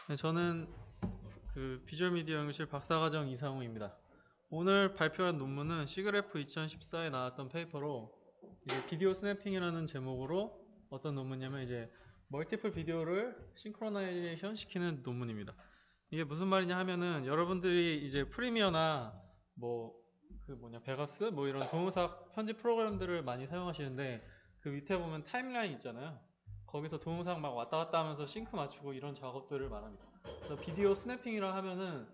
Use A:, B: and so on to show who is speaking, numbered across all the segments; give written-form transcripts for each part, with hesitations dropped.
A: 네, 저는 그 비주얼 미디어 연구실 박사과정 이상우입니다. 오늘 발표한 논문은 시그래프 2014에 나왔던 페이퍼로 이제 비디오 스냅핑이라는 제목으로 어떤 논문이냐면 이제 멀티플 비디오를 싱크로나이제이션 시키는 논문입니다. 이게 무슨 말이냐 하면은 여러분들이 이제 프리미어나 뭐 그 뭐냐 베가스 뭐 이런 동영상 편집 프로그램들을 많이 사용하시는데 그 밑에 보면 타임라인 있잖아요. 거기서 동영상 막 왔다 갔다 하면서 싱크 맞추고 이런 작업들을 말합니다. 그래서 비디오 스냅핑이라 하면은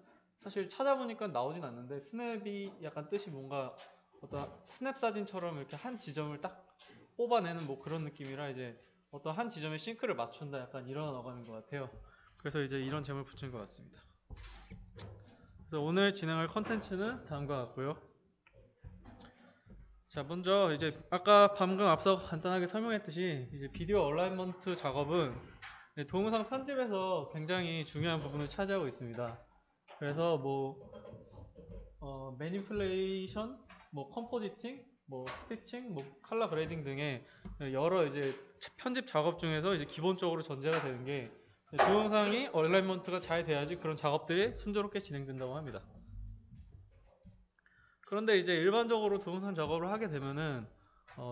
A: 사실 찾아보니까 나오진 않는데 스냅이 약간 뜻이 뭔가 어떤 스냅 사진처럼 이렇게 한 지점을 딱 뽑아내는 뭐 그런 느낌이라 이제 어떤 한 지점에 싱크를 맞춘다 약간 이런 어감인 것 같아요. 그래서 이제 이런 제목을 붙인 것 같습니다. 그래서 오늘 진행할 컨텐츠는 다음과 같고요. 자, 먼저 이제 아까 방금 앞서 간단하게 설명했듯이 이제 비디오 얼라이먼트 작업은 동영상 편집에서 굉장히 중요한 부분을 차지하고 있습니다. 그래서 뭐 매니플레이션, 뭐 컴포지팅, 뭐 스티칭, 뭐 컬러 그레이딩 등의 여러 이제 편집 작업 중에서 이제 기본적으로 전제가 되는 게 동영상이 얼라이먼트가 잘 돼야지 그런 작업들이 순조롭게 진행된다고 합니다. 그런데 이제 일반적으로 동영상 작업을 하게 되면은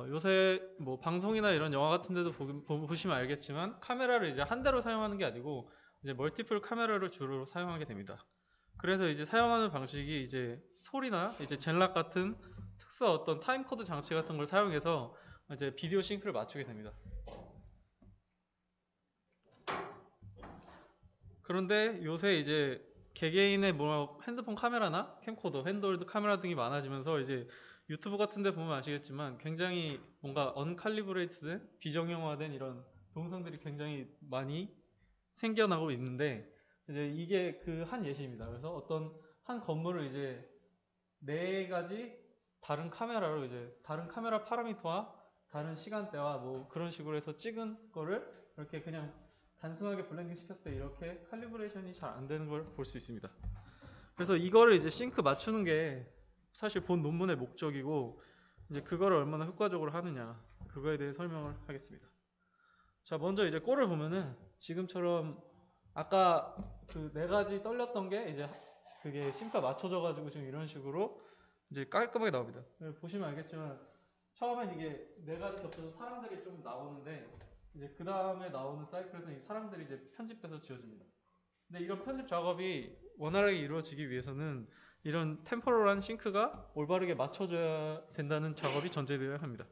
A: 요새 뭐 방송이나 이런 영화 같은 데도 보시면 알겠지만 카메라를 이제 한 대로 사용하는 게 아니고 이제 멀티플 카메라를 주로 사용하게 됩니다. 그래서 이제 사용하는 방식이 이제 소리나 이제 젠락 같은 특수 어떤 타임코드 장치 같은 걸 사용해서 이제 비디오 싱크를 맞추게 됩니다. 그런데 요새 이제 개개인의 뭐 핸드폰 카메라나 캠코더, 핸드홀드 카메라 등이 많아지면서 이제 유튜브 같은 데 보면 아시겠지만 굉장히 뭔가 언칼리브레이트된 비정형화된 이런 동영상들이 굉장히 많이 생겨나고 있는데 이제 이게 그 한 예시입니다. 그래서 어떤 한 건물을 이제 네 가지 다른 카메라로 이제 다른 카메라 파라미터와 다른 시간대와 뭐 그런 식으로 해서 찍은 거를 이렇게 그냥 단순하게 블렌딩 시켰을 때 이렇게 칼리브레이션이 잘 안 되는 걸 볼 수 있습니다. 그래서 이거를 이제 싱크 맞추는 게 사실 본 논문의 목적이고 이제 그거를 얼마나 효과적으로 하느냐 그거에 대해 설명을 하겠습니다. 자, 먼저 이제 꼴을 보면은 지금처럼 아까 그 네 가지 떨렸던 게 이제 그게 싱크가 맞춰져 가지고 지금 이런 식으로 이제 깔끔하게 나옵니다. 보시면 알겠지만 처음엔 이게 네 가지 겹쳐서 사람들이 좀 나오는데 이제 그 다음에 나오는 사이클에서 이 사람들이 이제 편집돼서 지워집니다. 근데 이런 편집 작업이 원활하게 이루어지기 위해서는 이런 템포럴한 싱크가 올바르게 맞춰져야 된다는 작업이 전제되어야 합니다.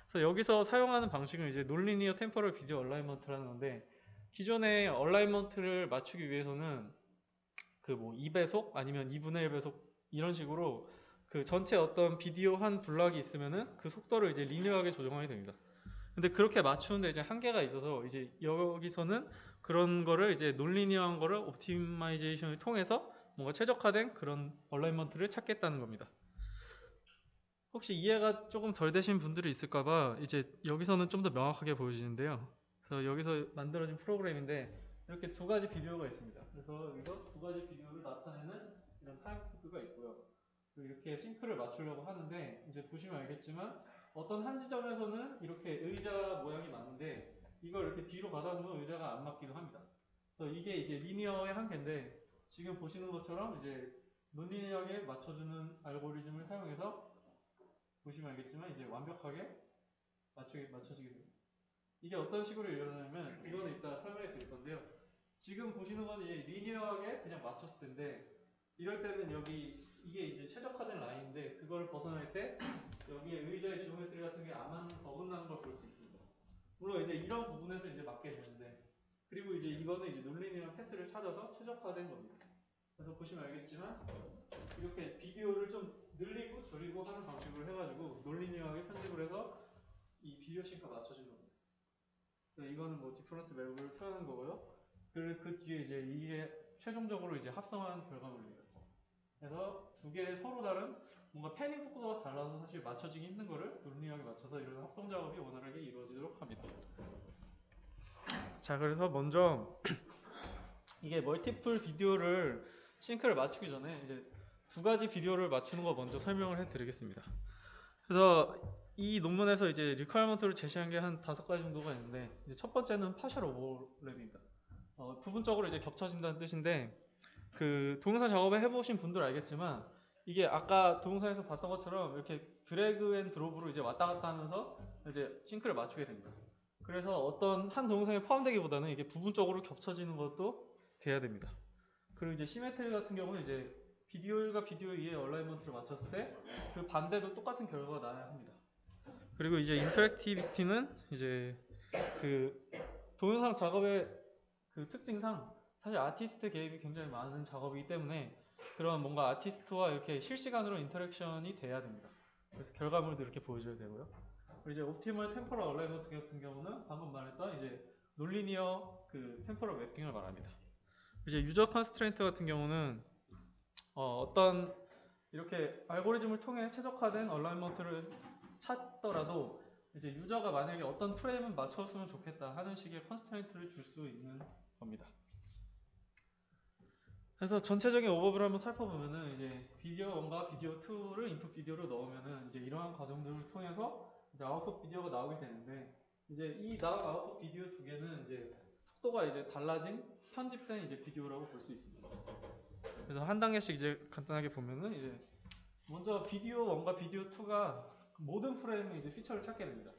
A: 그래서 여기서 사용하는 방식은 이제 논리니어 템포럴 비디오 얼라이먼트라는 건데 기존의 얼라이먼트를 맞추기 위해서는 그 뭐 2배속 아니면 2분의 1배속 이런 식으로 그 전체 어떤 비디오 한 블락이 있으면은 그 속도를 이제 리니어하게 조정하게 됩니다. 근데 그렇게 맞추는데 이제 한계가 있어서 이제 여기서는 그런 거를 이제 논리니어한 거를 옵티마이제이션을 통해서 뭔가 최적화된 그런 얼라이먼트를 찾겠다는 겁니다. 혹시 이해가 조금 덜 되신 분들이 있을까봐 이제 여기서는 좀 더 명확하게 보여지는데요. 그래서 여기서 만들어진 프로그램인데 이렇게 두 가지 비디오가 있습니다. 그래서 이거 두 가지 비디오를 나타내는 이런 타임 코드가 있고요. 이렇게 싱크를 맞추려고 하는데 이제 보시면 알겠지만 어떤 한 지점에서는 이렇게 의자 모양이 맞는데 이걸 이렇게 뒤로 가다 보면 의자가 안 맞기도 합니다. 그래서 이게 이제 리니어의 한계인데 지금 보시는 것처럼 이제 논리니어하게 맞춰주는 알고리즘을 사용해서 보시면 알겠지만 이제 완벽하게 맞춰지게 됩니다. 이게 어떤 식으로 일어나냐면 이거는 이따 설명해 드릴 건데요. 지금 보시는 건 이제 리니어하게 그냥 맞췄을 텐데 이럴 때는 여기 이게 이제 최적화된 라인인데 그걸 벗어날 때 여기에 의자의 지오메트리 같은 게 안 어긋나는 걸 볼 수 있습니다. 물론 이제 이런 부분에서 이제 맞게 되는데 그리고 이제 이거는 이제 논리니어 패스를 찾아서 최적화된 겁니다. 그래서 보시면 알겠지만 이렇게 비디오를 좀 늘리고 줄이고 하는 방식으로 해가지고 논리니어하게 편집을 해서 이 비디오 싱크 맞춰준 겁니다. 그래서 이거는 뭐 디퍼런스 맵을 표현한 거고요. 그 뒤에 이제 이게 최종적으로 이제 합성한 결과물입니다. 그래서 두 개의 서로 다른 뭔가 패닝 속도가 달라서 사실 맞춰지기 힘든 거를 논리하게 맞춰서 이런 합성 작업이 원활하게 이루어지도록 합니다. 자, 그래서 먼저 이게 멀티플 비디오를 싱크를 맞추기 전에 이제 두 가지 비디오를 맞추는 거 먼저 설명을 해드리겠습니다. 그래서 이 논문에서 이제 리퀘어먼트를 제시한 게 한 5가지 정도가 있는데 이제 첫 번째는 파셜 오버랩입니다. 부분적으로 이제 겹쳐진다는 뜻인데, 그 동영상 작업을 해보신 분들 알겠지만 이게 아까 동영상에서 봤던 것처럼 이렇게 드래그 앤 드롭으로 이제 왔다 갔다 하면서 이제 싱크를 맞추게 됩니다. 그래서 어떤 한 동영상에 포함되기보다는 이게 부분적으로 겹쳐지는 것도 돼야 됩니다. 그리고 이제 시메트리 같은 경우는 이제 비디오 1과 비디오 2의 얼라이먼트를 맞췄을 때 그 반대도 똑같은 결과가 나야 합니다. 그리고 이제 인터랙티비티는 이제 그 동영상 작업의 그 특징상 사실 아티스트 개입이 굉장히 많은 작업이기 때문에 그런 뭔가 아티스트와 이렇게 실시간으로 인터랙션이 돼야 됩니다. 그래서 결과물도 이렇게 보여줘야 되고요. 그리고 이제 옵티멀 템포럴 얼라이먼트 같은 경우는 방금 말했던 이제 논리니어 그 템포럴 매핑을 말합니다. 이제 유저 컨스트레인트 같은 경우는 어떤 이렇게 알고리즘을 통해 최적화된 얼라이먼트를 찾더라도 이제 유저가 만약에 어떤 프레임은 맞췄으면 좋겠다 하는 식의 컨스트레인트를 줄 수 있는 겁니다. 그래서 전체적인 오버뷰를 한번 살펴보면은 이제 비디오 1과 비디오 2를 인풋 비디오로 넣으면은 이제 이러한 과정들을 통해서 이제 아웃풋 비디오가 나오게 되는데, 이제 이 나온 아웃풋 비디오 두 개는 이제 속도가 이제 달라진 편집된 이제 비디오라고 볼 수 있습니다. 그래서 한 단계씩 이제 간단하게 보면은 이제 먼저 비디오 1과 비디오 2가 모든 프레임의 이제 피처를 찾게 됩니다.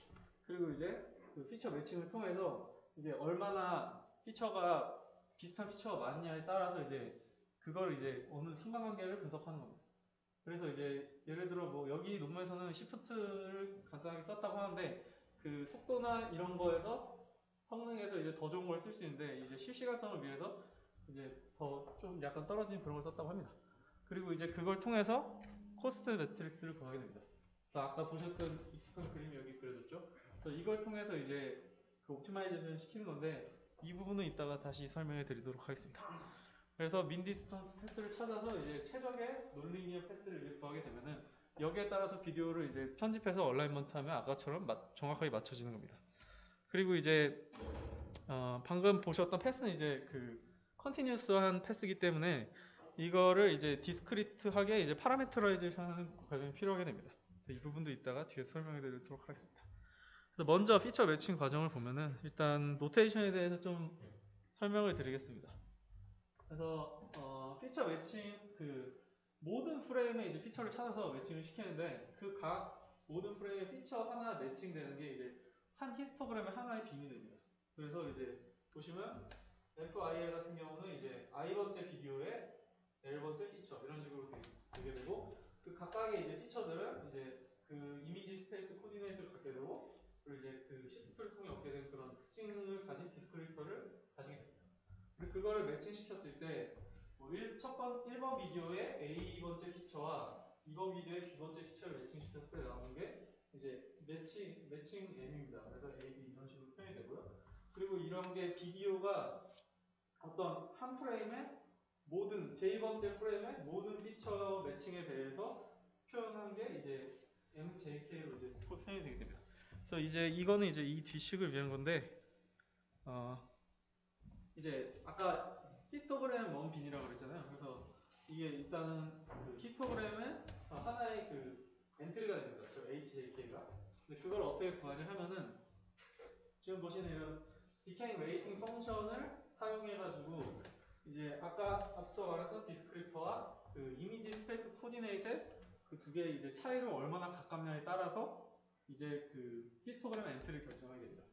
A: 그리고 이제 그 피처 매칭을 통해서 이게 얼마나 피처가 비슷한 피처가 많냐에 따라서 이제 그걸 이제 어느 상관관계를 분석하는 겁니다. 그래서 이제 예를 들어 뭐 여기 논문에서는 시프트를 간단하게 썼다고 하는데 그 속도나 이런 거에서 성능에서 이제 더 좋은 걸 쓸 수 있는데 이제 실시간성을 위해서 이제 더 좀 약간 떨어진 그런 걸 썼다고 합니다. 그리고 이제 그걸 통해서 코스트 매트릭스를 구하게 됩니다. 그래서 아까 보셨던 익숙한 그림이 여기 그려졌죠? 그래서 이걸 통해서 이제 그 옵티마이제이션 시키는 건데 이 부분은 이따가 다시 설명해 드리도록 하겠습니다. 그래서 민 디스턴스 패스를 찾아서 이제 최적의 논리니어 패스를 이제 구하게 되면은 여기에 따라서 비디오를 이제 편집해서 얼라이먼트 하면 아까처럼 정확하게 맞춰지는 겁니다. 그리고 이제 방금 보셨던 패스는 이제 그 컨티뉴어스한 패스이기 때문에 이거를 이제 디스크리트하게 이제 파라메트라이제이션 하는 과정이 필요하게 됩니다. 그래서 이 부분도 이따가 뒤에서 설명해 드리도록 하겠습니다. 그래서 먼저 피처 매칭 과정을 보면은 일단 노테이션에 대해서 좀 설명을 드리겠습니다. 그래서 피처 매칭 그 모든 프레임에 이제 피처를 찾아서 매칭을 시키는데 그 각 모든 프레임에 피처 하나 매칭되는 게 이제 한 히스토그램의 하나의 빈이 됩니다. 그래서 이제 보시면 FIL 같은 경우는 이제 i번째 비디오에 L번째 피처 이런 식으로 되게 되고, 그 각각의 이제 피처들은 이제 그 이미지 스페이스 코디네이트를 갖게 되고, 그리고 이제 그 시프트를 통해 얻게 된 그런 특징을 가진 디스크리터를 가지게 됩니다. 그리고 그거를 매칭시켰을 때 뭐 1번 비디오에 A번째 피처와 2번 비디오에 B번째 피처를 매칭시켰을 때 나오는 게 이제 매칭 M입니다. 그래서 A, B 이런 식으로 표현이 되고요. 그리고 이런 게 비디오가 어떤 한 프레임의 모든 J번째 프레임의 모든 피처 매칭에 대해서 표현한 게 이제 MJK로 이제 표현이 되게 됩니다. 그래서 이제 이거는 이제 이 뒤식을 위한 건데, 이제 아까 히스토그램 원빈이라고 그랬잖아요. 그래서 이게 일단은 그 히스토그램은 하나의 그 엔트리가 됩니다. 저 HJK가. 근데 그걸 어떻게 구하냐 하면은 지금 보시는 이런 디케잉 웨이팅 펑션을 사용해가지고 이제 아까 앞서 말했던 디스크립터와 그 이미지 스페이스 코디네이트의 그 두 개의 이제 차이를 얼마나 가깝냐에 따라서 이제 그 히스토그램 엔트리를 결정하게 됩니다.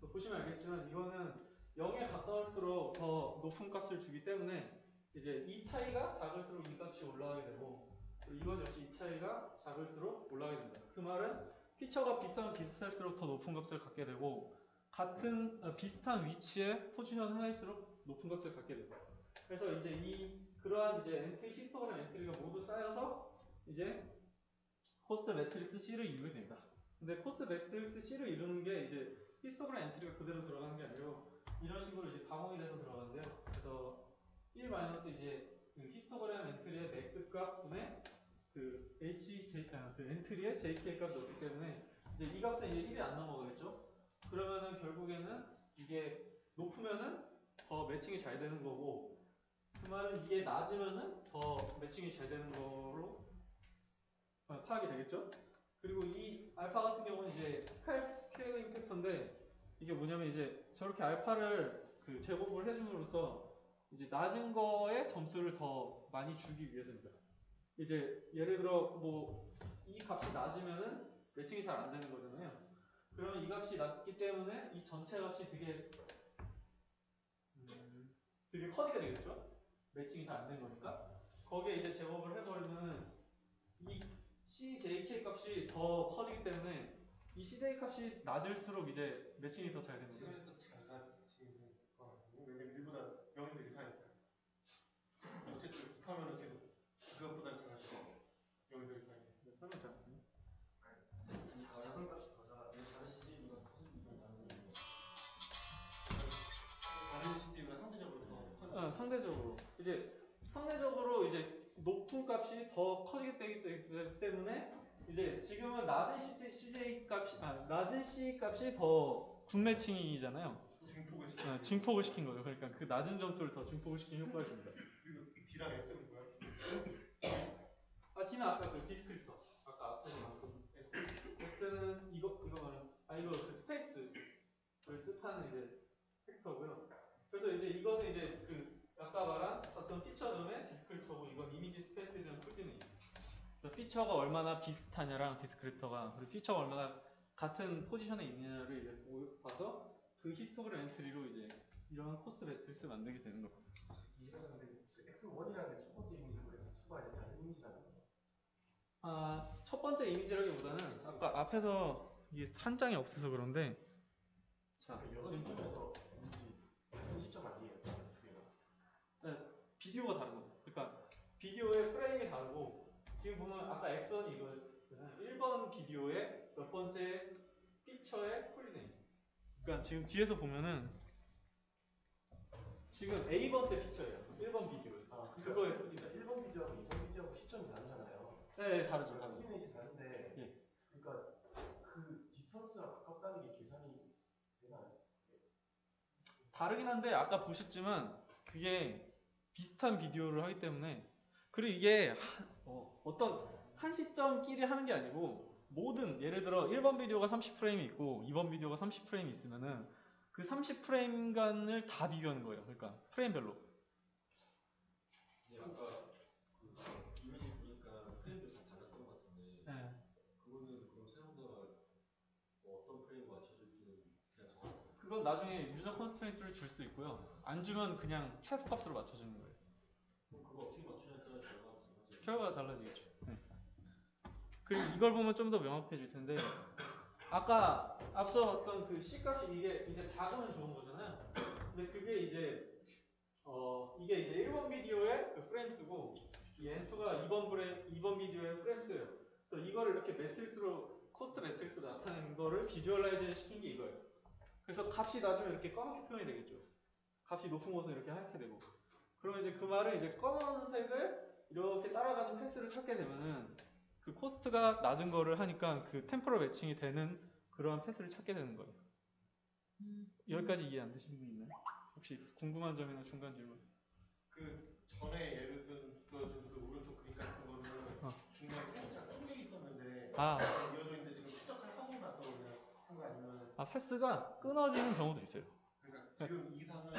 A: 보시면 알겠지만 이거는 0에 가까울수록 더 높은 값을 주기 때문에 이제 이 차이가 작을수록 이 값이 올라가게 되고, 이건 역시 이 차이가 작을수록 올라가게 됩니다. 그 말은 피처가 비싸면 비쌀수록 더 높은 값을 갖게 되고, 같은 비슷한 위치에 포지션 하나일수록 높은 값을 갖게 됩니다. 그래서 이제 그러한 이제 엔트리 히스토그램 엔트리가 모두 쌓여서 이제 코스트 매트릭스 C를 이루게 됩니다. 근데 코스트 매트릭스 C를 이루는 게 이제 히스토그램 엔트리가 그대로 들어가는 게 아니고 이런 식으로 이제 가공이 돼서 들어가는데요. 그래서 1 마이너스 이제 그 히스토그램 엔트리의 맥스 값 분의 그 그 엔트리의 JK 값이 없기 때문에 이제 이 값은 이제 1이 안 넘어가겠죠. 그러면은 결국에는 이게 높으면은 더 매칭이 잘 되는 거고, 그 말은 이게 낮으면은 더 매칭이 잘 되는 거로 파악이 되겠죠. 그리고 이 알파 같은 경우는 이제 스케일링 팩터인데, 이게 뭐냐면 이제 저렇게 알파를 그 제곱을 해줌으로써 이제 낮은 거에 점수를 더 많이 주기 위해서입니다. 이제 예를 들어 뭐 이 값이 낮으면은 매칭이 잘 안 되는 거잖아요. 그러면 이 값이 낮기 때문에 이 전체 값이 되게 커지게 되겠죠? 매칭이 잘 안 된 거니까. 거기에 이제 제곱을 해버리면 이 CJK 값이 더 커지기 때문에 이 CJ 값이 낮을수록 이제 매칭이 더 잘 되는 거예요.
B: 시간이 더 작아지는 거 아니에요? 왜냐면 1보다 0에서 1 사이니까. 어쨌든 곱하면 계속 그것보다 작아지고 0에서 1 사이.
A: 네, 설명 잘못했네.
C: 작은 값이 더 작아. 다른 CJ보다 커지는 나는
B: 다른 CJ보다 상대적으로 더 커지는.
A: 상대적으로 상대적으로 이제 높은 값이 더 커지기 때문에 이제 지금은 낮은 CJ 값이 낮은 C 값이 더 군매칭이잖아요.
B: 증폭을 시키는.
A: 증폭을 시킨 거죠. 그러니까 그 낮은 점수를 더 증폭을 시킨 효과를 줍니다.
B: 그리고 D랑 S는 뭐야?
A: D는 아까 그 디스크립터 아까 앞에서 나왔던 S는 이거 말은 이거 그 스페이스를 뜻하는 이제 팩터고요. 그래서 이제 이거는 이제 그 아까 말한 어떤 피처점의 디스크립터고 이건 이미지 스페이스에 대한 콜기능이에요. 그래서 피처가 얼마나 비슷하냐랑 디스크립터가 그리고 피처가 얼마나 같은 포지션에 있느냐를 이제 봐서 그 히스토그램 엔트리로 이제 이런 코스트 매트릭스 만들게 되는 거예요.
C: 이거는 근데 X1이라는 게 첫 번째 이미지고 X2가 이제 다른 이미지라는 거.
A: 첫 번째 이미지라기보다는 아까 앞에서 이게 한 장이 없어서 그런데 자
C: 여러 시점에서 이미지 한 시점 아니에요? 두 개가.
A: 네, 비디오가 다른 거죠. 그러니까 비디오의 프레임이 다르고 지금 보면 아까 X1이 이거였잖아요. 1번 비디오의 몇 번째 피처의 콜리네임. 그러니까 지금 뒤에서 보면은 지금 A번째 피처예요. 1번 비디오에. 그거에
C: 그러니까 1번 비디오하고 2번 비디오하고 시점이 다르잖아요.
A: 네, 다르죠.
C: 콜리네이션이 다른데
A: 예.
C: 그러니까 그 디스턴스가 가깝다는 게 계산이 되나요?
A: 다르긴 한데 아까 보셨지만 그게 비슷한 비디오를 하기 때문에 그리고 이게 어떤 한 시점끼리 하는 게 아니고 모든 예를 들어 1번 비디오가 30프레임이 있고 2번 비디오가 30프레임이 있으면은 그 30프레임간을 다 비교하는 거예요. 그러니까 프레임별로.
D: 네, 아까 그 이미지 보니까 프레임도 다 달랐던 것 같은데
A: 네.
D: 그거는 그럼 사용자가 뭐 어떤 프레임 맞춰줄지는 그냥 정하나요?
A: 그건 나중에 유저 컨스트레인트를 줄 수 있고요. 안 주면 그냥 최소값으로 맞춰주는 거예요.
D: 그럼 그거 어떻게 맞추냐에 따라 결과가 달라져요?
A: 결과가 달라지겠죠. 네. 그리고 이걸 보면 좀 더 명확해질 텐데 아까 앞서 어떤 그 C 값이 이게 이제 작으면 좋은 거잖아요. 근데 그게 이제 이게 이제 1번 비디오의 그 프레임수고 이 N2가 2번 비디오의 프레임수예요. 그래서 이거를 이렇게 매트릭스로 코스트 매트릭스로 나타내는 거를 비주얼라이즈 시킨 게 이거예요. 그래서 값이 낮으면 이렇게 검게 표현이 되겠죠. 값이 높은 곳은 이렇게 하얗게 되고. 그러면 이제 그 말은 이제 검은색을 이렇게 따라가는 패스를 찾게 되면은 그 코스트가 낮은 거를 하니까 그 템포럴 매칭이 되는 그러한 패스를 찾게 되는 거예요. 여기까지 이해 안 되시는 분 있나요? 혹시 궁금한 점이나 중간 질문?
B: 그 전에 예를 들어준 그 오른쪽 그림 같은 거는 중간에 패스가 끊겨 있었는데 이어져 있는데 지금 추적을 하고 나서 그냥 한 거 아니면?
A: 패스가 끊어지는 경우도 있어요.
B: 그러니까 지금 이상은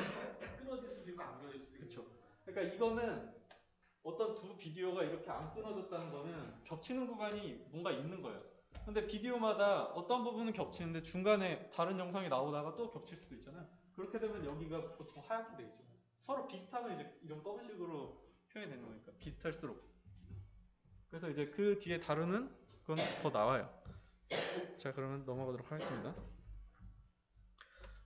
B: 끊어질 수도 있고 안 끊어질 수도 있고.
A: 그렇죠. 그러니까 이거는 어떤 두 비디오가 이렇게 안 끊어졌다는 거는 겹치는 구간이 뭔가 있는 거예요. 근데 비디오마다 어떤 부분은 겹치는데 중간에 다른 영상이 나오다가 또 겹칠 수도 있잖아요. 그렇게 되면 여기가 보통 하얗게 되겠죠. 서로 비슷하면 이제 이런 검은 식으로 표현이 되는 거니까 비슷할수록. 그래서 이제 그 뒤에 다루는 건 더 나와요. 자, 그러면 넘어가도록 하겠습니다.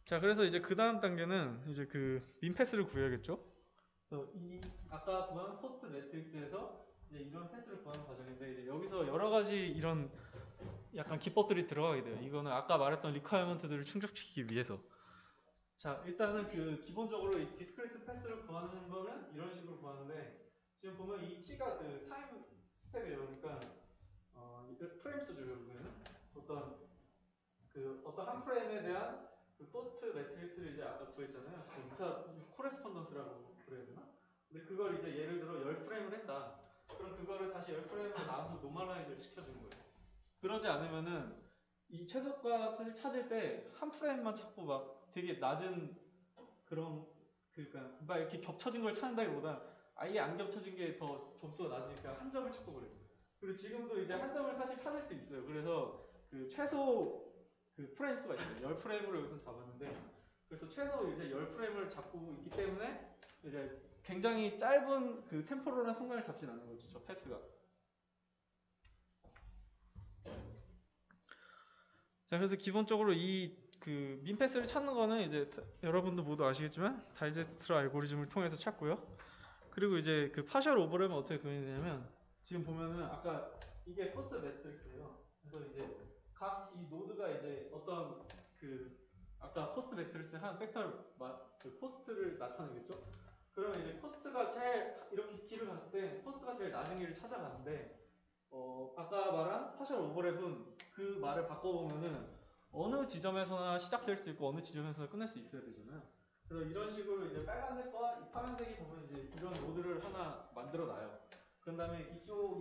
A: 자, 그래서 이제 그 다음 단계는 이제 그 민패스를 구해야겠죠. 그래서 이 아까 구한 코스트 매트릭스에서 이제 이런 패스를 구하는 과정인데 이제 여기서 여러 가지 이런 약간 기법들이 들어가게 돼요. 이거는 아까 말했던 리퀘어먼트들을 충족시키기 위해서. 자, 일단은 그 기본적으로 이 디스크리트 패스를 구하는 거는 이런 식으로 구하는데 지금 보면 이 t가 그 타임 스텝이에요. 그러니까 프레임 수죠. 결국에는 어떤 한 프레임에 대한 그 코스트 매트릭스를 이제 아까 구했잖아요. 코레스폰던스라고 그래야 되나? 근데 그걸 이제 예를 들어 10프레임을 했다. 그럼 그거를 다시 10프레임을 나눠서 노멀라이즈를 시켜주는 거예요. 그러지 않으면은 이 최소값을 찾을 때 한 프레임만 찾고 막 되게 낮은 그런 그러니까 막 이렇게 겹쳐진 걸 찾는다기보다 아예 안 겹쳐진 게 더 점수가 낮으니까 한 점을 찾고 그래요. 그리고 지금도 이제 한 점을 사실 찾을 수 있어요. 그래서 그 최소 그 프레임 수가 있어요. 10프레임으로 여기서 잡았는데 그래서 최소 이제 10프레임을 잡고 있기 때문에 이제 굉장히 짧은 그 템포럴한 순간을 잡진 않는 거죠. 저 패스가. 자, 그래서 기본적으로 이 그 민패스를 찾는 거는 이제 여러분도 모두 아시겠지만 다이제스트 알고리즘을 통해서 찾고요. 그리고 이제 그 파셜 오버랩은 어떻게 그리냐면 지금 보면은 아까 이게 코스트 매트릭스예요. 그래서 이제 각 이 노드가 이제 어떤 그 아까 코스트 매트릭스 한 팩터를 그 코스트를 나타내겠죠. 그러면 이제 코스트가 제일 이렇게 길을 갔을 때 코스트가 제일 낮은 길을 찾아가는데 아까 말한 파셜 오버랩은 그 말을 바꿔보면은 어느 지점에서나 시작될 수 있고 어느 지점에서나 끝날 수 있어야 되잖아요. 그래서 이런 식으로 이제 빨간색과 이 파란색이 보면 이제 이런 노드를 하나 만들어 놔요. 그런 다음에 이쪽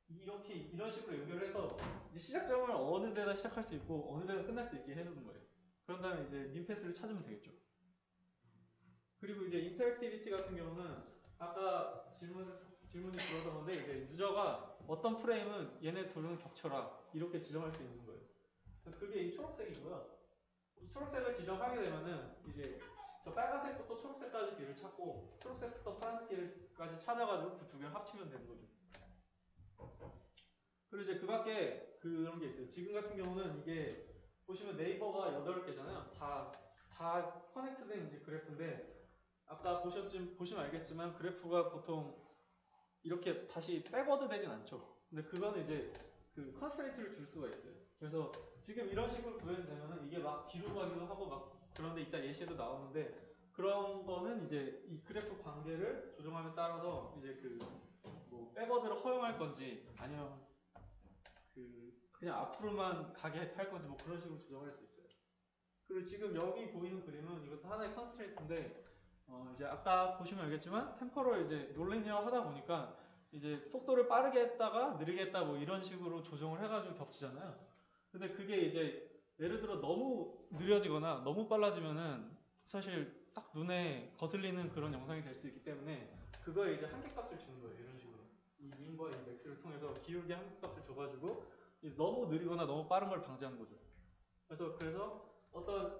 A: 이렇게 이런 식으로 연결해서 이제 시작점을 어느 데다 시작할 수 있고 어느 데다 끝날 수 있게 해주는 거예요. 그런 다음에 이제 민패스를 찾으면 되겠죠. 그리고 이제 인터랙티비티 같은 경우는 아까 질문이 들어오던 건데 이제 유저가 어떤 프레임은 얘네 둘은 겹쳐라 이렇게 지정할 수 있는 거예요. 그게 이 초록색이고요. 이 초록색을 지정하게 되면은 이제 저 빨간색부터 초록색까지 길을 찾고 초록색부터 파란색 길까지 찾아가지고 그 두 개를 합치면 되는 거죠. 그리고 이제 그 밖에 그런 게 있어요. 지금 같은 경우는 이게 보시면 네이버가 8개잖아요. 다 커넥트된 이제 그래프인데 아까 보시면 알겠지만 그래프가 보통 이렇게 다시 백워드 되진 않죠. 근데 그거는 이제 그 컨스트레이트를 줄 수가 있어요. 그래서 지금 이런 식으로 구현되면은 이게 막 뒤로 가기도 하고 막 그런데 이따 예시도 나오는데 그런 거는 이제 이 그래프 관계를 조정함에 따라서 이제 그 뭐 백워드를 허용할 건지 아니면 그냥 앞으로만 가게 할 건지 뭐 그런 식으로 조정할 수 있어요. 그리고 지금 여기 보이는 그림은 이것도 하나의 컨스트레이트인데 이제 아까 보시면 알겠지만 템포를 이제 논리니어 하다 보니까 이제 속도를 빠르게 했다가 느리게 했다 뭐 이런 식으로 조정을 해가지고 겹치잖아요. 근데 그게 이제 예를 들어 너무 느려지거나 너무 빨라지면은 사실 딱 눈에 거슬리는 그런 영상이 될 수 있기 때문에 그거에 이제 한계값을 주는 거예요. 이런 식으로 이 민과 이 맥스를 통해서 기울기 한계값을 줘가지고 너무 느리거나 너무 빠른 걸 방지하는 거죠. 그래서 어떤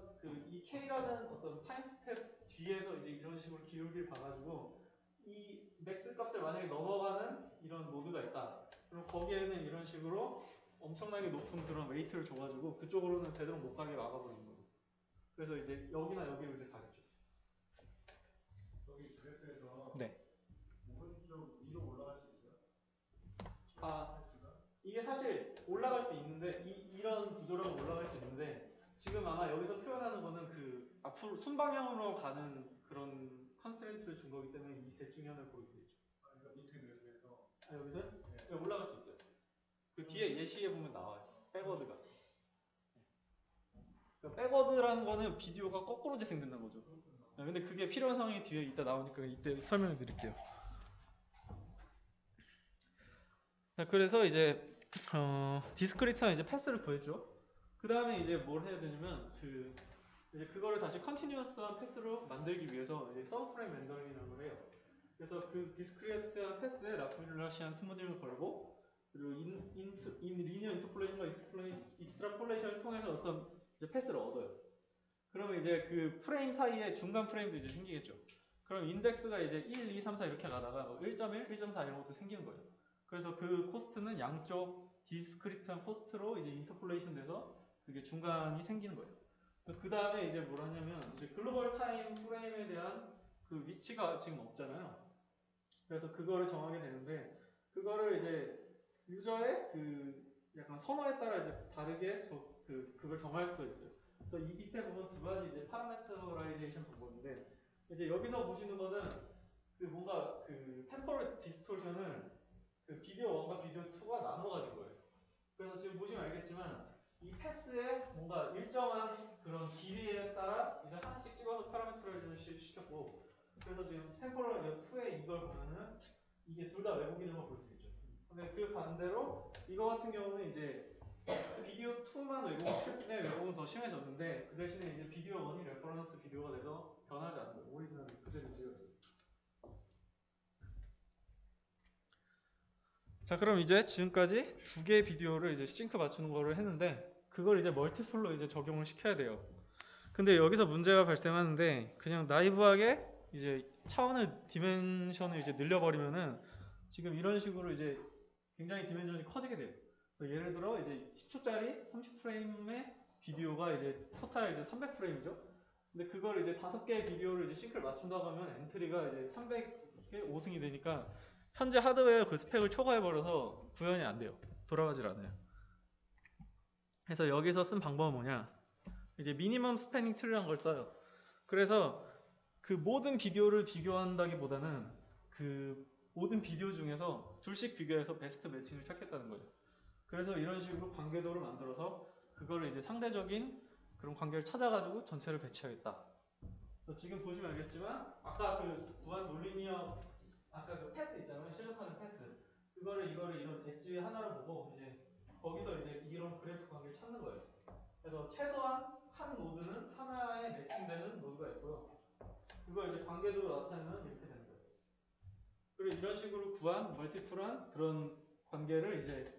A: 이 K라는 어떤 타임 스텝 뒤에서 이제 이런 식으로 기울기를 봐가지고 이 맥스 값을 만약에 넘어가는 이런 노드가 있다. 그럼 거기에는 이런 식으로 엄청나게 높은 그런 웨이트를 줘가지고 그쪽으로는 되도록 못 가게 막아버리는 거죠. 그래서 이제 여기나 여기로 이제 가겠죠.
C: 여기 그래프에서
A: 네.
C: 오른쪽 위로 올라갈 수 있어요?
A: 이게 사실 올라갈 수 있는데 이런 구조라면 올라갈 수 있는데 지금 아마 여기서 표현하는 거는 그 앞으로 순방향으로 가는 그런 컨스트레인트를 준 거기 때문에 이 셋 중에 하나를 고르게 되죠.
C: 그러니까 밑에 그래프에서
A: 여기서? 네, 올라갈 수 있어요. 그 뒤에 예시에 보면 나와요. 백워드가. 그러니까 백워드라는 거는 비디오가 거꾸로 재생된다는 거죠. 근데 그게 필요한 상황이 뒤에 이따 나오니까 이때 설명해 드릴게요. 자, 그래서 이제 디스크리트한 이제 패스를 구했죠. 그 다음에 이제 뭘 해야 되냐면 이제 그거를 다시 컨티뉴어스한 패스로 만들기 위해서 이제 서브프레임 렌더링이라는 걸 해요. 그래서 그 디스크리트한 패스에 라플라시안 스무딩을 걸고 그리고 인 리니어 인터폴레이션과 익스트라폴레이션을 통해서 어떤 이제 패스를 얻어요. 그러면 이제 그 프레임 사이에 중간 프레임도 이제 생기겠죠. 그럼 인덱스가 이제 1, 2, 3, 4 이렇게 가다가 1.1, 1.4 이런 것도 생기는 거예요. 그래서 그 코스트는 양쪽 디스크리트한 코스트로 이제 인터폴레이션 돼서 그게 중간이 생기는 거예요. 그 다음에 이제 뭘 하냐면 이제 글로벌 타임 프레임에 대한 그 위치가 지금 없잖아요. 그래서 그거를 정하게 되는데 그거를 이제 유저의 그 약간 선호에 따라 이제 다르게 그걸 정할 수가 있어요. 그래서 이 밑에 보면 두 가지 이제 파라메터라이제이션 방법인데 이제 여기서 보시는 거는 그 뭔가 그 템포럴 디스토션을 그 비디오 1과 비디오 2가 나눠가진 거예요. 그래서 지금 보시면 알겠지만 이 패스에 뭔가 일정한 그런 길이에 따라 이제 하나씩 찍어서 파라메터라이제이션을 시켰고 그래서 지금 템포럴 2에 이걸 보면은 이게 둘 다 외국 이름을 볼 수 있죠. 근데 그 반대로 이거 같은 경우는 이제 비디오 2만 왜곡은 더 심해졌는데 그 대신에 이제 비디오 1이 레퍼런스 비디오가 돼서 변하지 않고 오리지널 그대로 유지가. 자, 그럼 이제 지금까지 두 개의 비디오를 이제 싱크 맞추는 거를 했는데 그걸 이제 멀티플로 이제 적용을 시켜야 돼요. 근데 여기서 문제가 발생하는데 그냥 나이브하게 이제 디멘션을 이제 늘려버리면은 지금 이런 식으로 이제 굉장히 디멘션이 커지게 돼요. 그래서 예를 들어 이제 10초짜리 30프레임의 비디오가 이제 토탈 이제 300프레임이죠. 근데 그걸 이제 5개의 비디오를 이제 싱크를 맞춘다고 하면 엔트리가 이제 300개 5승이 되니까 현재 하드웨어 그 스펙을 초과해버려서 구현이 안 돼요. 돌아가질 않아요. 그래서 여기서 쓴 방법은 뭐냐? 이제 미니멈 스패닝 트리라는 걸 써요. 그래서 그 모든 비디오를 비교한다기보다는 그 모든 비디오 중에서 둘씩 비교해서 베스트 매칭을 찾겠다는 거예요. 그래서 이런 식으로 관계도를 만들어서 그거를 이제 상대적인 그런 관계를 찾아가지고 전체를 배치하겠다. 지금 보시면 알겠지만 아까 그 구한 논리니어 아까 그 패스 있잖아요. 실력하는 패스. 이거를 이런 엣지 하나로 보고 이제 거기서 이제 이런 그래프 관계를 찾는 거예요. 그래서 최소한 한 노드는 하나에 매칭되는 노드가 있고요. 그걸 이제 관계도로 나타내면 이렇게 되는 거예요. 그리고 이런 식으로 구한 멀티플한 그런 관계를 이제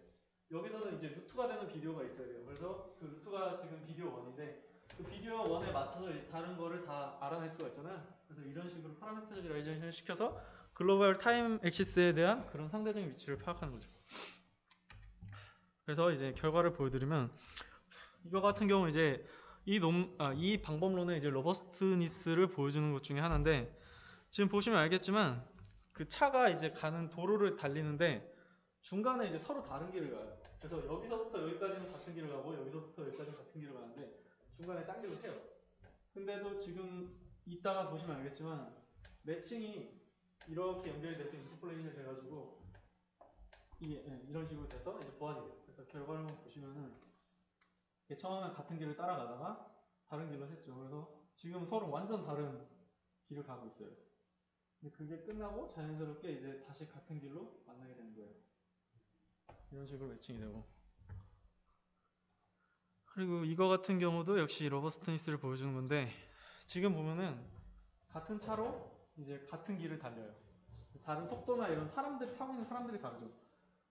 A: 여기서는 이제 루트가 되는 비디오가 있어야 돼요. 그래서 그 루트가 지금 비디오 1인데 그 비디오 1에 맞춰서 다른 거를 다 알아낼 수가 있잖아요. 그래서 이런 식으로 파라미터라이제이션을 시켜서 글로벌 타임 액시스에 대한 그런 상대적인 위치를 파악하는 거죠. 그래서 이제 결과를 보여드리면 이거 같은 경우 이제 이 방법론의 이제 로버스트니스를 보여주는 것 중에 하나인데 지금 보시면 알겠지만 그 차가 이제 가는 도로를 달리는데 중간에 이제 서로 다른 길을 가요. 그래서 여기서부터 여기까지는 같은 길을 가고 여기서부터 여기까지는 같은 길을 가는데 중간에 딴 길을 세요. 근데도 지금 이따가 보시면 알겠지만 매칭이 이렇게 연결이 돼서 인터폴레이션이 돼가지고 이게 이런 식으로 돼서 이제 보완이 돼요. 그래서 결과를 한번 보시면은 처음에 같은 길을 따라가다가 다른 길로 했죠. 그래서 지금 서로 완전 다른 길을 가고 있어요. 근데 그게 끝나고 자연스럽게 이제 다시 같은 길로 만나게 되는 거예요. 이런 식으로 매칭이 되고. 그리고 이거 같은 경우도 역시 로버스트니스를 보여주는 건데 지금 보면은 같은 차로 이제 같은 길을 달려요. 다른 속도나 이런 사람들이 타고 있는 사람들이 다르죠.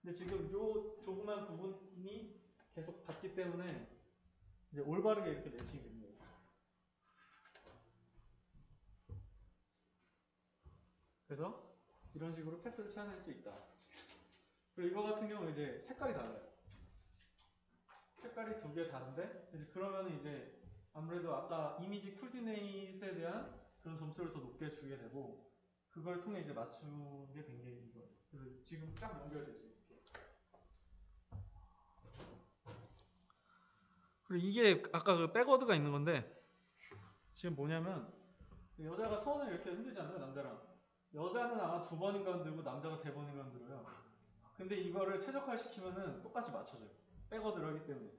A: 근데 지금 요 조그만 부분이 계속 같기 때문에 이제 올바르게 이렇게 매칭이 되는 거예요. 그래서 이런 식으로 패스를 찾아낼 수 있다. 그리고 이거 같은 경우는 이제 색깔이 달라요. 색깔이 두 개 다른데 이제 그러면 이제 아무래도 아까 이미지 쿨디네이트에 대한 그런 점수를 더 높게 주게 되고 그걸 통해 이제 맞추는 게 된 게 이거예요. 그래서 지금 쫙 연결되죠. 그리고 이게 아까 그 백워드가 있는 건데 지금 뭐냐면 여자가 손을 이렇게 흔들잖아요. 남자랑. 여자는 아마 2번인가 흔들고 남자가 3번인가 흔들어요. 근데 이거를 최적화시키면은 똑같이 맞춰져요. 백워드를 하기 때문에.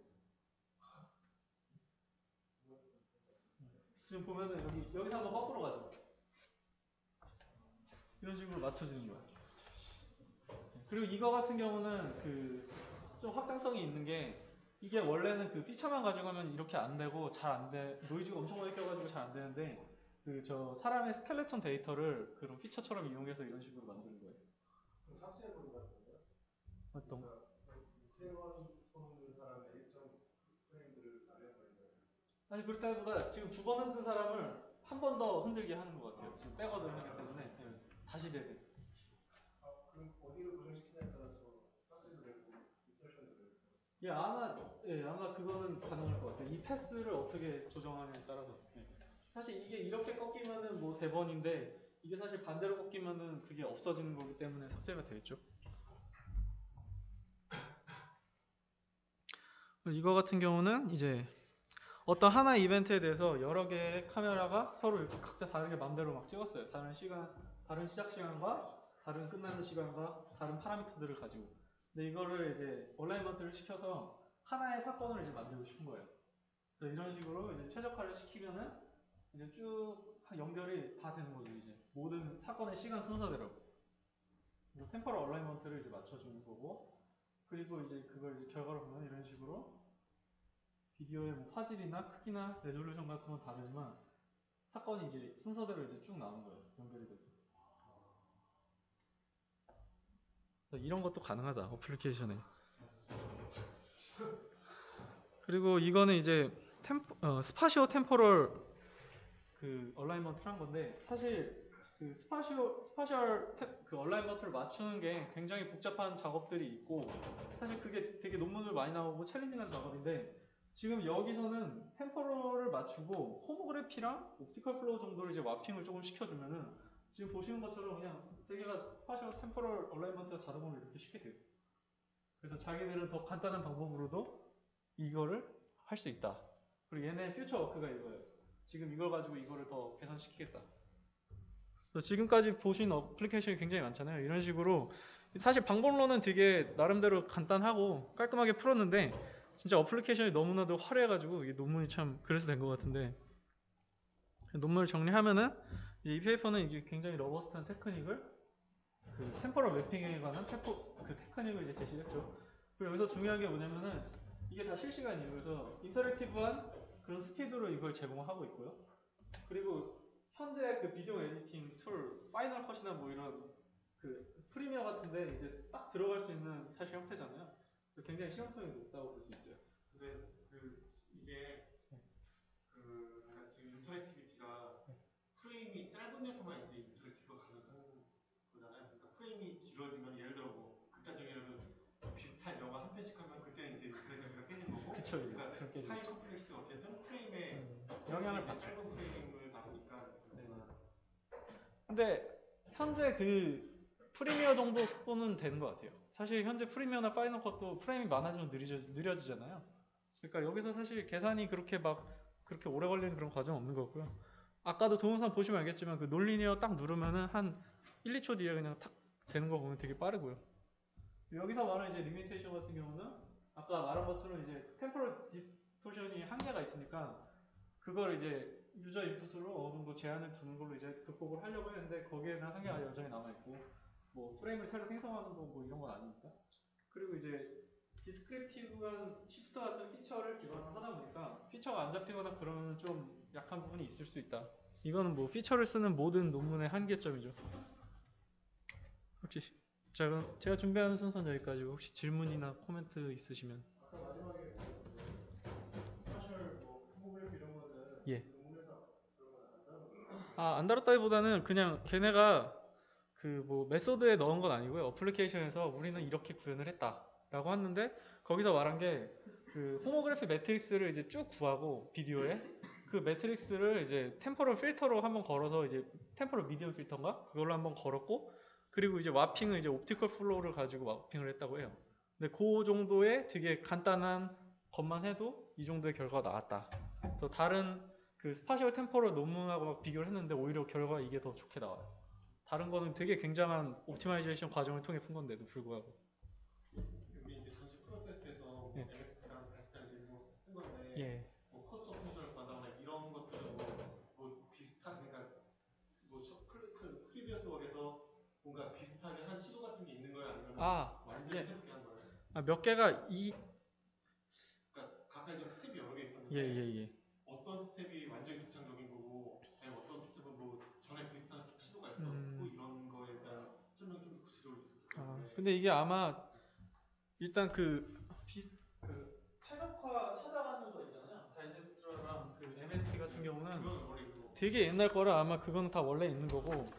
A: 지금 보면은 여기서 한번 거꾸로 가죠. 이런 식으로 맞춰지는 거야. 그리고 이거 같은 경우는 그 좀 확장성이 있는 게 이게 원래는 그 피처만 가지고 하면 이렇게 안 되고 잘 안 돼. 노이즈가 엄청 많이 껴가지고 잘 안 되는데 그 저 사람의 스켈레톤 데이터를 그런 피처처럼 이용해서 이런 식으로 만드는 거예요.
C: 삭제해버린 것 같은데요?
A: 어떤 거?
C: 3번 손 사람의 일정 프레임들을 날려버린 거예요.
A: 아니 그렇다기보다 지금 2번 흔든 사람을 한 번 더 흔들게 하는 것 같아요. 지금 백워드를 하기 때문에 다시 되세요.
C: 그럼 어디를 고정시키냐에 따라서 삭제도 되고 인서션도 되고.
A: 아마 그거는 가능할 것 같아요. 이 패스를 어떻게 조정하냐에 따라서. 사실 이게 이렇게 꺾이면은 뭐 3번인데 이게 사실 반대로 꺾이면은 그게 없어지는 거기 때문에 삭제가 되겠죠. 이거 같은 경우는 이제 어떤 하나의 이벤트에 대해서 여러 개의 카메라가 서로 이렇게 각자 다르게 맘대로 막 찍었어요. 다른 시작 시간과 다른 끝나는 시간과 다른 파라미터들을 가지고. 근데 이거를 이제 얼라이먼트를 시켜서 하나의 사건을 이제 만들고 싶은 거예요. 그래서 이런 식으로 이제 최적화를 시키면은 이제 쭉 연결이 다 되는 거죠. 이제 모든 사건의 시간 순서대로. 템포럴 얼라이먼트를 이제 맞춰주는 거고. 그리고 이제 그걸 이제 결과로 보면 이런 식으로 비디오의 뭐 화질이나 크기나 레졸루션 같은 건 다르지만 사건이 이제 순서대로 이제 쭉 나오는 거예요. 연결이 돼서. 이런 것도 가능하다 어플리케이션에. 그리고 이거는 이제 스파시오 템포럴 그 얼라이먼트를 한 건데 사실 그 스파셜 그 얼라이먼트를 맞추는 게 굉장히 복잡한 작업들이 있고 사실 그게 되게 논문들 많이 나오고 챌린징한 작업인데 지금 여기서는 템포럴을 맞추고 호모그래피랑 옵티컬 플로우 정도로 이제 와핑을 조금 시켜주면은 지금 보시는 것처럼 그냥 세 개가 스파셜 템포럴 얼라이먼트가 자동으로 이렇게 쉽게 돼요. 그래서 자기들은 더 간단한 방법으로도 이거를 할 수 있다. 그리고 얘네 퓨처 워크가 이거예요. 지금 이걸 가지고 이거를 더 개선시키겠다. 그래서 지금까지 보신 어플리케이션이 굉장히 많잖아요. 이런 식으로 사실 방법론은 되게 나름대로 간단하고 깔끔하게 풀었는데 진짜 어플리케이션이 너무나도 화려해가지고 이게 논문이 참 그래서 된 것 같은데 논문을 정리하면은 이제 이 페이퍼는 이게 굉장히 러버스트한 테크닉을 그 템포럴 매핑에 관한 그 테크닉을 이제 제시했죠. 그리고 여기서 중요한 게 뭐냐면은 이게 다 실시간이에요. 그래서 인터랙티브한 그런 스피드로 이걸 제공하고 있고요. 그리고 현재 그 비디오 에디팅 툴, 파이널 컷이나 뭐 이런 그 프리미어 같은데 이제 딱 들어갈 수 있는 사실 형태잖아요. 굉장히 실용성이 높다고 볼 수 있어요.
B: 근데 이게 그러니까 지금 인터랙티비티가 프레임이 짧은 데서만 이제 인터랙티브가 가능한 거잖아요. 그러니까 프레임이 길어지면 예를 들어 뭐 극단 중에는 비슷한 영화 한 편씩 하면 그때 이제 인터랙티브가 깨진 거고.
A: 그쵸,
B: 그러니까
A: 그렇게
B: 하이 컴플렉시티 어쨌든 프레임에
A: 영향을 받죠.
B: 짧은 프레임을 받으니까.
A: 근데 현재 그 프리미어 정도 속도는 되는 것 같아요. 사실 현재 프리미어나 파이널 컷도 프레임이 많아지면 느려지잖아요. 그러니까 여기서 사실 계산이 그렇게 오래 걸리는 그런 과정 없는 거고요. 아까도 동영상 보시면 알겠지만 그 논리니어 딱 누르면은 한 1, 2초 뒤에 그냥 탁 되는 거 보면 되게 빠르고요. 여기서 말하는 이제 리미테이션 같은 경우는 아까 말한 것처럼 이제 템포럴 디스토션이 한계가 있으니까 그걸 이제 유저 인풋으로 어느 정도 제한을 두는 걸로 이제 극복을 하려고 했는데 거기에는 한계가 여전히 남아있고 뭐 프레임을 새로 생성하는 거 뭐 이런 건 아니니까. 그리고 이제 디스크립티브한 시프트 같은 피처를 기반으로 하다 보니까 피처가 안 잡히거나 그러면 좀 약한 부분이 있을 수 있다. 이거는 뭐 피처를 쓰는 모든 논문의 한계점이죠. 혹시 제가 준비하는 순서는 여기까지. 혹시 질문이나 코멘트 있으시면.
C: 아까 마지막에 스파셜 뭐 호모그래피 이런 거는
A: 예.
C: 논문에서 그런 건안 다루는
A: 안 다뤘다기보다는 그냥 걔네가 그 뭐 메소드에 넣은 건 아니고요. 어플리케이션에서 우리는 이렇게 구현을 했다라고 했는데 거기서 말한 게 그 호모그래피 매트릭스를 이제 쭉 구하고 비디오에 그 매트릭스를 이제 템포럴 필터로 한번 걸어서 이제 템포럴 미디엄 필터인가 그걸로 한번 걸었고 그리고 이제 와핑을 이제 옵티컬 플로우를 가지고 와핑을 했다고 해요. 근데 그 정도의 되게 간단한 것만 해도 이 정도의 결과가 나왔다. 그래서 다른 그 스파셜 템포럴 논문하고 막 비교를 했는데 오히려 결과가 이게 더 좋게 나와요. 다른 거는 되게 굉장한 옵티마이제이션 과정을 통해 푼 건데도 불구하고.
B: 여기 이제 전시 프로세스에서 뭐
A: 예.
B: MST랑 베스트랑 이제 뭐쓴 건데
A: 예.
B: 뭐 코스트 오픈을 구한다거나 이런 것들은 뭐 비슷한 그러니까 뭐 프리비어스 웍에서 뭔가 비슷하게 한 시도 같은 게 있는 거예요? 아니면 완전히
A: 예.
B: 새롭게 한 거예요?
A: 몇 개가
B: 그러니까 각각 좀 스텝이 여러 개 있었는데
A: 예.
B: 어떤 스텝이 완전히 독창적인 거고 아니면 어떤 스텝은 뭐 전에 비슷한 시도가 있었고 이런 거에 대한 설명 좀 구체적으로 있었을 텐데.
A: 근데 이게 아마 일단 그 최적화 찾아가는 거 있잖아요. 다이제스트랑 그 MST 같은 경우는
B: 그건 원래 그거.
A: 되게 옛날 거라 아마 그건 다 원래 있는 거고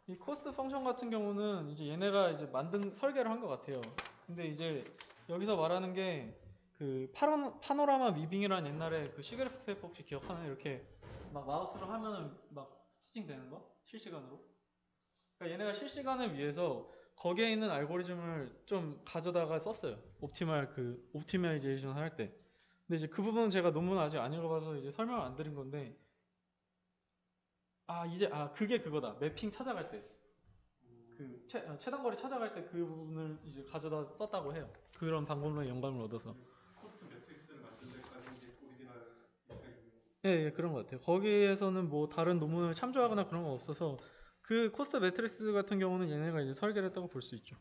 A: 이 코스트 펑션 같은 경우는 이제 얘네가 이제 만든 설계를 한 것 같아요. 근데 이제 여기서 말하는 게 그 파노라마 위빙이라는 옛날에 그 시그래프 페이퍼 혹시 기억하나요? 이렇게 막 마우스로 하면은 막 스티칭 되는 거? 실시간으로. 그러니까 얘네가 실시간을 위해서 거기에 있는 알고리즘을 좀 가져다가 썼어요. 옵티마이제이션 할 때. 근데 이제 그 부분은 제가 논문 아직 안 읽어봐서 이제 설명을 안 드린 건데 그게 그거다. 매핑 찾아갈 때. 그 최단거리 찾아갈 때 그 부분을 이제 가져다 썼다고 해요. 그런 방법론의 영감을 얻어서.
B: 코스트 매트릭스를 만든 데까지 이제 오리지널
A: 예, 그런 것 같아요. 거기에서는 뭐 다른 논문을 참조하거나 그런 거 없어서 그 코스트 매트릭스 같은 경우는 얘네가 이제 설계를 했다고 볼 수 있죠.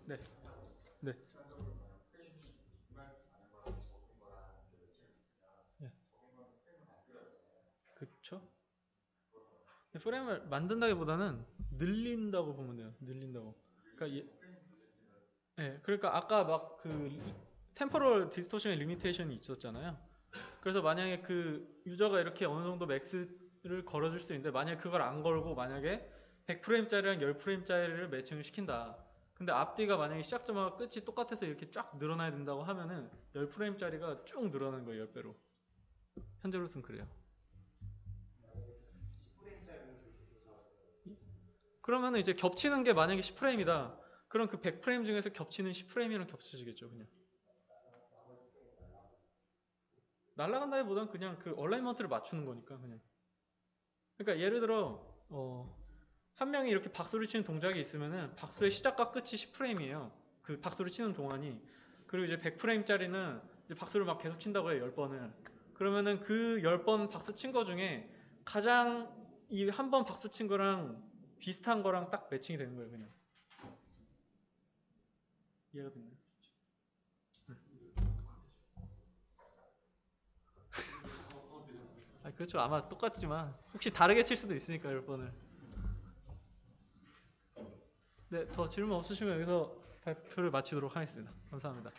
A: 네. 네. 예. 그쵸? 프레임을 만든다기보다는 늘린다고 보면 돼요. 늘린다고. 그러니까 그러니까 아까 막 그 템포럴 디스토션의 리미테이션이 있었잖아요. 그래서 만약에 그 유저가 이렇게 어느 정도 맥스를 걸어줄 수 있는데 만약에 그걸 안 걸고 만약에 100프레임짜리랑 10프레임짜리를 매칭을 시킨다. 근데 앞뒤가 만약에 시작점과 끝이 똑같아서 이렇게 쫙 늘어나야 된다고 하면은 10프레임짜리가 쭉 늘어나는 거예요, 10배로. 현재로서는 그래요. 그러면은 이제 겹치는 게 만약에 10프레임이다. 그럼 그 100프레임 중에서 겹치는 10프레임이랑 겹쳐지겠죠, 그냥. 날아간다기보다는 그냥 그 얼라이먼트를 맞추는 거니까, 그냥. 그러니까 예를 들어, 한 명이 이렇게 박수를 치는 동작이 있으면은 박수의 시작과 끝이 10프레임이에요. 그 박수를 치는 동안이. 그리고 이제 100프레임짜리는 이제 박수를 막 계속 친다고 해요, 10번을. 그러면은 그 10번 박수 친 거 중에 가장 이 한 번 박수 친 거랑 비슷한 거랑 딱 매칭이 되는 거예요, 그냥. 이해가 됐나요? 그렇죠. 아마 똑같지만 혹시 다르게 칠 수도 있으니까 10번을. 네, 더 질문 없으시면 여기서 발표를 마치도록 하겠습니다. 감사합니다.